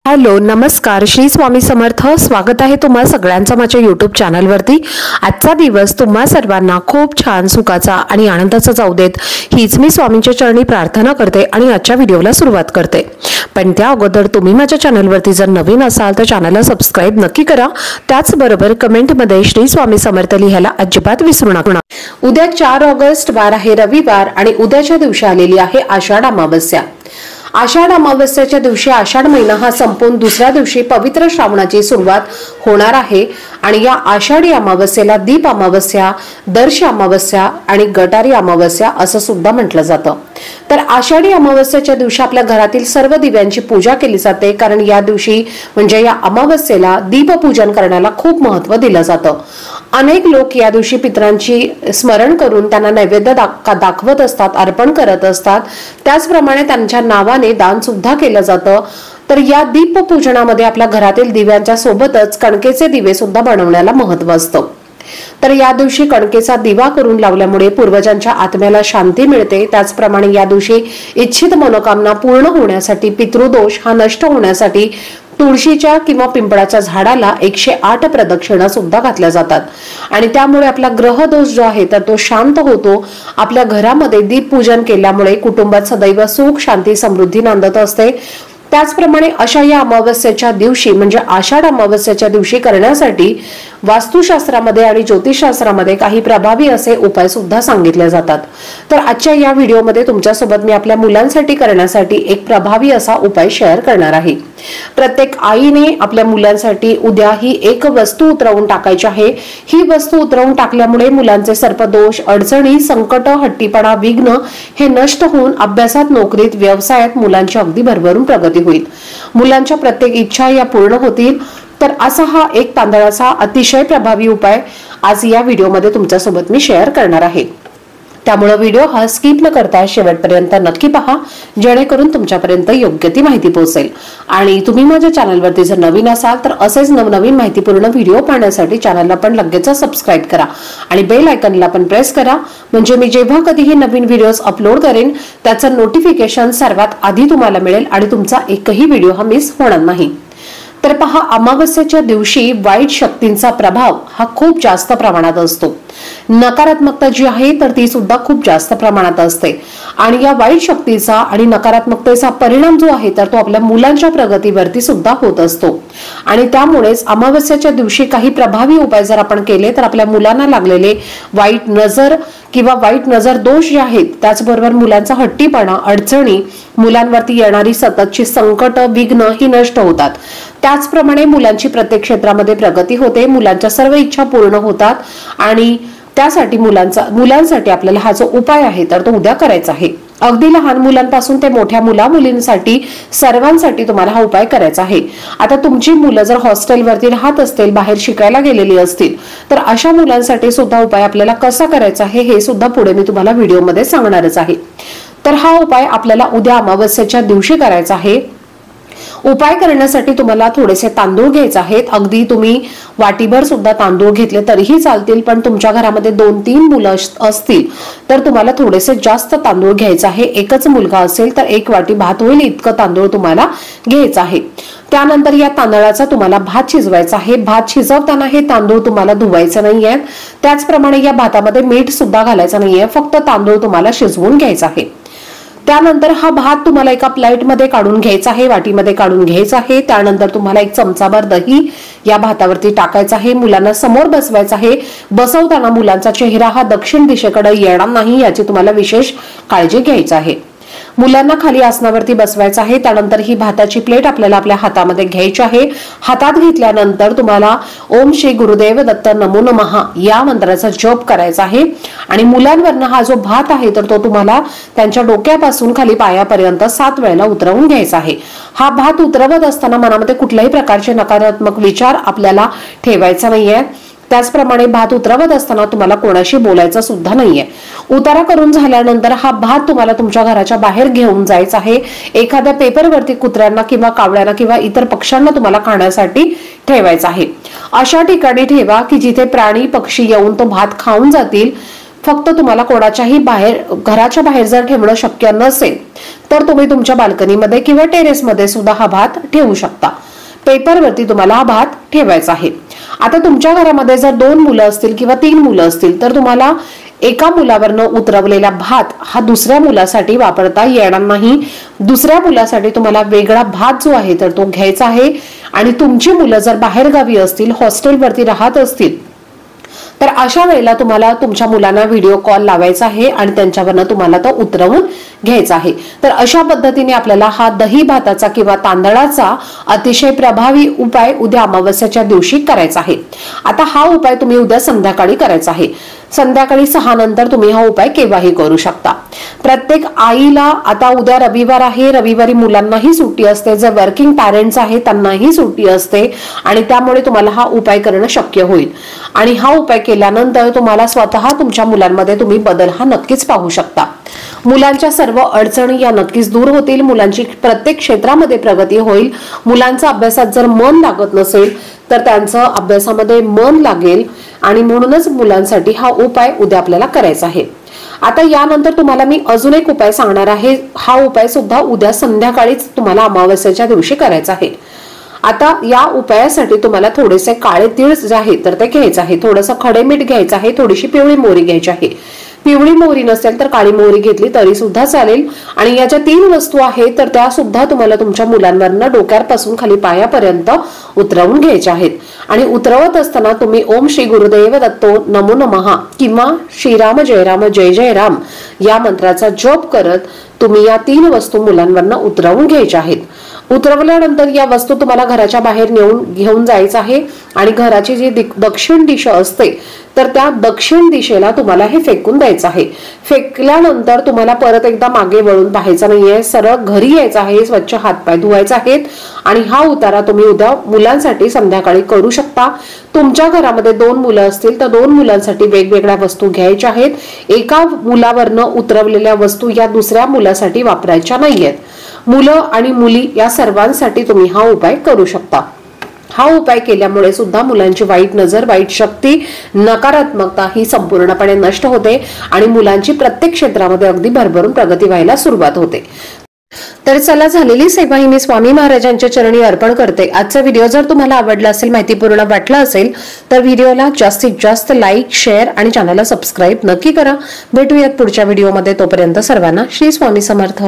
Hello नमस्कार श्री स्वामी समर्थ। स्वागत आहे तुम्हा सगळ्यांचं माझ्या YouTube चॅनलवरती। आजचा दिवस तुम्हा सर्वांना खूप छान सुखाचा आणि आनंदाचा जाऊ देत हीच मी स्वामींच्या चरणी प्रार्थना करते आणि आजच्या व्हिडिओला सुरुवात करते। पण त्या अगोदर तुम्ही माझ्या चॅनलवरती जर नवीन असाल तर चॅनलला सबस्क्राइब नक्की करा। त्याचबरोबर कमेंटमध्ये श्री स्वामी समर्थ लिहायला अजिबात विसरू नका। उद्या 4 ऑगस्ट वार आहे रविवार आणि उद्याच्या दिवशी आलेली आहे आषाढ अमावस्या। आषाढ अमावस्याच्या दिवशी आषाढ महिना हा संपून दुसऱ्या दिवशी पवित्र श्रावणाची सुरुवात होणार आहे आणि या आषाढी अमावस्येला दीप अमावस्या, दर्श अमावस्या आणि गटारी अमावस्या असं सुद्धा म्हटलं जातं। तर आषाढी अमावस्याच्या दिवशी आपल्या घरातील सर्व दिव्यांची पूजा केली जाते, कारण या दिवशी म्हणजे या अमावस्येला दीपपूजन करण्याला खूप महत्त्व दिलं जातं। अनेक लोक या दिवशी पितरांची स्मरण करून त्यांना नैवेद्य दाखवत असतात, अर्पण करत असतात। त्याचप्रमाणे त्यांच्या नावाने दान सुद्धा केलं जातं। तर या दीपपूजनामध्ये आपल्या घरातील दिव्यांच्या सोबतच कणकेचे दिवे सुद्धा बनवण्याला महत्त्व असतं। तर या दिवशी कणकेचा दिवा करून लावल्यामुळे पूर्वजांच्या आत्म्याला शांती मिळते। त्याचप्रमाणे या दिवशी इच्छित मनोकामना पूर्ण होण्यासाठी, पितृदोष हा नष्ट होण्यासाठी तुळशीच्या किंवा पिंपळाच्या झाडाला 108 प्रदक्षिणा सुद्धा घातल्या जातात आणि त्यामुळे आपला ग्रह दोष जो आहे तर तो शांत होतो। आपल्या घरामध्ये दीप पूजन केल्यामुळे कुटुंबात सदैव सुख, शांती, समृद्धी नांदत असते। त्याचप्रमाणे अशा या अमावस्येच्या दिवशी म्हणजे आषाढ अमावस्येच्या दिवशी करण्यासाठी वास्तुशास्त्रामध्ये आणि ज्योतिषशास्त्रामध्ये काही प्रभावी असे उपाय सुद्धा सांगितले जातात। तर आजच्या या व्हिडिओमध्ये तुमच्यासोबत मी आपल्या मुलांसाठी करण्यासाठी एक प्रभावी असा उपाय शेअर करणार आहे। प्रत्येक आईने आपल्या मुलांसाठी उद्या ही एक वस्तू उतरवून टाकायची आहे। ही वस्तू उतरवून टाकल्यामुळे मुलांचे सर्पदोष, अडचणी, संकट, हट्टीपणा, विघ्न हे नष्ट होऊन अभ्यासात, नोकरीत, व्यवसायात मुलांची अगदी भरभरून प्रगती होईल। मुलांच्या प्रत्येक इच्छा या पूर्ण होतील। तर असा हा एक तांदळाचा अतिशय प्रभावी उपाय आज या व्हिडिओमध्ये तुमच्यासोबत मी शेअर करणार आहे। त्यामुळे व्हिडिओ हा स्किप न करता शेवटपर्यंत नक्की पहा, जेणेकरून तुमच्यापर्यंत योग्य ती माहिती पोहोचेल। आणि तुम्ही माझ्या चॅनलवरती जर नवीन असाल तर असेच नवनवीन माहितीपूर्ण व्हिडिओ पाहण्यासाठी चॅनलला पण लगेच सबस्क्राइब करा आणि बेल आयकॉनला पण प्रेस करा, म्हणजे मी जेव्हा कधीही नवीन व्हिडिओज अपलोड करेन त्याचं नोटिफिकेशन सर्वात आधी तुम्हाला मिळेल आणि तुमचा एकही व्हिडिओ हा मिस होणार नाही। तर पहा, अमावस्येच्या दिवशी वाईट शक्तींचा प्रभाव हा खूप जास्त प्रमाणात असतो। नकारात्मकता जी आहे तर ती सुद्धा खूप जास्त प्रमाणात असते आणि या वाईट शक्तीचा आणि नकारात्मकतेचा परिणाम जो आहे तर तो आपल्या मुलांच्या प्रगतीवरती सुद्धा होत असतो आणि त्यामुळेच अमावस्येच्या दिवशी काही प्रभावी उपाय जर आपण केले तर आपल्या मुलांना लागलेले वाईट नजर किंवा वाईट नजर दोष जे आहेत, त्याचबरोबर मुलांचा हट्टीपणा, अडचणी, मुलांवरती येणारी सततची संकट, विघ्न ही नष्ट होतात। त्याचप्रमाणे मुलांची प्रत्येक क्षेत्रामध्ये प्रगती होते, मुलांच्या सर्व इच्छा पूर्ण होतात आणि त्यासाठी मुलांसाठी आपल्याला हा जो उपाय आहे तर तो उद्या करायचा आहे। अगदी लहान मुलांपासून ते मोठ्या मुलींसाठी सर्वांसाठी तुम्हाला हा उपाय करायचा आहे। आता तुमची मुलं जर हॉस्टेलवरती राहत असतील, बाहेर शिकायला गेलेली असतील तर अशा मुलांसाठी सुद्धा उपाय आपल्याला कसा करायचा आहे हे सुद्धा पुढे मी तुम्हाला व्हिडिओमध्ये सांगणारच आहे। तर हा उपाय आपल्याला उद्या अमावस्येच्या दिवशी करायचा आहे। उपाय करण्यासाठी तुम्हाला थोडेसे तांदूळ घ्यायचे आहेत। अगदी तुम्ही वाटीभर सुद्धा तांदूळ घेतले तरीही चालतील, पण तुमच्या घरामध्ये 2-3 मुलं असतील तर तुम्हाला थोडेसे जास्त तांदूळ घ्यायचे आहे। एकच मुलगा असेल तर 1 वाटी भात होईल इतकं तांदूळ तुम्हाला घ्यायचं आहे। त्यानंतर या तांदळाचा तुम्हाला भात शिजवायचा आहे। भात शिजवताना हे तांदूळ तुम्हाला धुवायचे नाहीये। त्याचप्रमाणे या भातामध्ये मीठ सुद्धा घालायचं नाहीये, फक्त तांदूळ तुम्हाला शिजवून घ्यायचा आहे। त्यानंतर हा भात तुम्हाला एका प्लेटमध्ये काढून घ्यायचा आहे, वाटीमध्ये काढून घ्यायचा आहे। त्यानंतर तुम्हाला 1 चमचाभर दही या भातावरती टाकायचं आहे। मुलांना समोर बसवायचं आहे। बसवताना मुलांचा चेहरा हा दक्षिण दिशेकडे येणार नाही याची तुम्हाला विशेष काळजी घ्यायची आहे। मुलांना खाली आसनावरती बसवायचं आहे। त्यानंतर ही भाताची प्लेट आपल्याला आपल्या हातामध्ये घ्यायची आहे। हातात घेतल्यानंतर तुम्हाला ओम श्री गुरुदेव दत्त नमो नमः या मंत्राचा जप करायचा आहे आणि मुलांवरनं हा जो भात आहे तर तो तुम्हाला त्यांच्या डोक्यापासून खाली पायापर्यंत 7 वेळेला उतरवून घ्यायचा आहे। हा भात उतरवत असताना मनामध्ये कुठल्याही प्रकारचे नकारात्मक विचार आपल्याला ठेवायचा नाहीये। त्याचप्रमाणे भात उतरवत असताना तुम्हाला कोणाशी बोलायचं सुद्धा नाहीये। उतारा करून झाल्यानंतर हा भात तुम्हाला तुमच्या घराच्या बाहेर घेऊन जायचा आहे। एखाद्या पेपरवरती कुत्र्यांना किंवा कावळ्यांना किंवा इतर पक्ष्यांना तुम्हाला खाण्यासाठी ठेवायचा आहे। अशा ठिकाणी ठेवा की जिथे प्राणी, पक्षी येऊन तो भात खाऊन जातील। फक्त तुम्हाला कोणाच्याही घराच्या बाहेर जर ठेवणं शक्य नसेल तर तुम्ही तुमच्या बाल्कनीमध्ये किंवा टेरेसमध्ये सुद्धा हा भात ठेवू शकता. पेपरवरती तुम्हाला हा भात ठेवायचा आहे. आता तुमच्या घरामध्ये जर 2 मुलं असतील किंवा 3 मुलं असतील तर तुम्हाला एका मुलावरनं उतरवलेला भात हा दुसऱ्या मुलासाठी वापरता येणार नाही. दुसऱ्या मुलासाठी तुम्हाला वेगळा भात जो आहे तर तो घ्यायचा आहे. आणि तुमची मुलं जर बाहेरगावी असतील, हॉस्टेलवरती राहत असतील तर अशा वेळेला तुम्हाला तुमच्या मुलांना व्हिडिओ कॉल लावायचा आहे आणि त्यांच्यावरनं तुम्हाला तो उतरवून घ्यायचा आहे. तर अशा पद्धतीने आपल्याला हा दही भाताचा किंवा तांदळाचा अतिशय प्रभावी उपाय उद्या अमावस्याच्या दिवशी करायचा आहे. आता हा उपाय तुम्ही उद्या संध्याकाळी करायचा आहे. संध्याकाळी 6 नंतर तुम्ही हा उपाय केव्हाही करू शकता. प्रत्येक आईला आता उद्या रविवार आहे, रविवारी मुलांनाही सुट्टी असते, जे वर्किंग पॅरेंट्स आहेत त्यांनाही सुट्टी असते आणि त्यामुळे तुम्हाला हा उपाय करणं शक्य होईल. आणि हा उपाय केल्यानंतर तुम्हाला स्वतः तुमच्या मुलांमध्ये तुम्ही बदल हा नक्कीच पाहू शकता. मुलांच्या सर्व अडचणी या नक्कीच दूर होतील. मुलांची प्रत्येक क्षेत्रामध्ये प्रगती होईल. मुलांचं अभ्यासात जर मन लागत नसेल तर त्यांचं अभ्यासामध्ये मन लागेल आणि म्हणूनच मुलांसाठी हा उपाय उद्या आपल्याला करायचा आहे. आता यानंतर तुम्हाला मी अजून एक उपाय सांगणार आहे. हा उपाय सुद्धा उद्या संध्याकाळीच तुम्हाला अमावस्येच्या दिवशी करायचा आहे. आता या उपायासाठी तुम्हाला थोडेसे काळे तीळ जे आहे तर ते घ्यायचं आहे, थोडंसं खडे मीठ घ्यायचं आहे, थोडीशी पिवळी मोहरी घ्यायची आहे. पिवळी मोहरी नसेल तर काळी मोहरी घेतली तरी सुद्धा चालेल. आणि याच्या 3 वस्तू आहेत तर त्या सुद्धा तुम्हाला तुमच्या मुलांवरनं डोक्यापासून खाली पायापर्यंत उतरवून घ्यायच्या आहेत. आणि उतरवत असताना तुम्ही ओम श्री गुरुदेव दत्तो नमो नमः किंवा श्रीराम जय राम जय जय राम या मंत्राचा जप करत तुम्ही या 3 वस्तू मुलांवरनं उतरवून घ्यायच्या आहेत. उतरवल्यानंतर या वस्तू तुम्हाला घराच्या बाहेर घेऊन जायचं आहे आणि घराची जी दक्षिण दिशा असते तर त्या दक्षिण दिशेला तुम्हाला हे फेकून द्यायचं आहे. फेकल्यानंतर तुम्हाला परत एकदा मागे वळून पाहायचं नाहीये, सरळ घरी यायचं आहे, स्वच्छ हातपाय धुवायचे आहेत. आणि हा उतारा तुम्ही उद्या मुलांसाठी संध्याकाळी करू शकता. तुमच्या घरामध्ये 2 मुलं असतील तर 2 मुलांसाठी वेगवेगळ्या वस्तू घ्यायच्या आहेत. एका मुलावरनं उतरवलेल्या वस्तू या दुसऱ्या मुलासाठी वापरायच्या नाहीयेत. मुलं आणि मुली या सर्वांसाठी तुम्ही हा उपाय करू शकता. हा उपाय केल्यामुळे सुद्धा मुलांची वाईट नजर, वाईट शक्ती, नकारात्मकता ही संपूर्णपणे नष्ट होते आणि मुलांची प्रत्येक क्षेत्रामध्ये अगदी भरभरून प्रगती व्हायला सुरुवात होते. तर चला, झालेली सेवा ही मी स्वामी महाराजांच्या चरणी अर्पण करते. आजचा व्हिडिओ जर तुम्हाला आवडला असेल, माहितीपूर्ण वाटला असेल तर व्हिडिओला जास्तीत जास्त लाईक, शेअर आणि चॅनलला सबस्क्राईब नक्की करा. भेटूयात पुढच्या व्हिडिओमध्ये. तोपर्यंत सर्वांना श्री स्वामी समर्थ.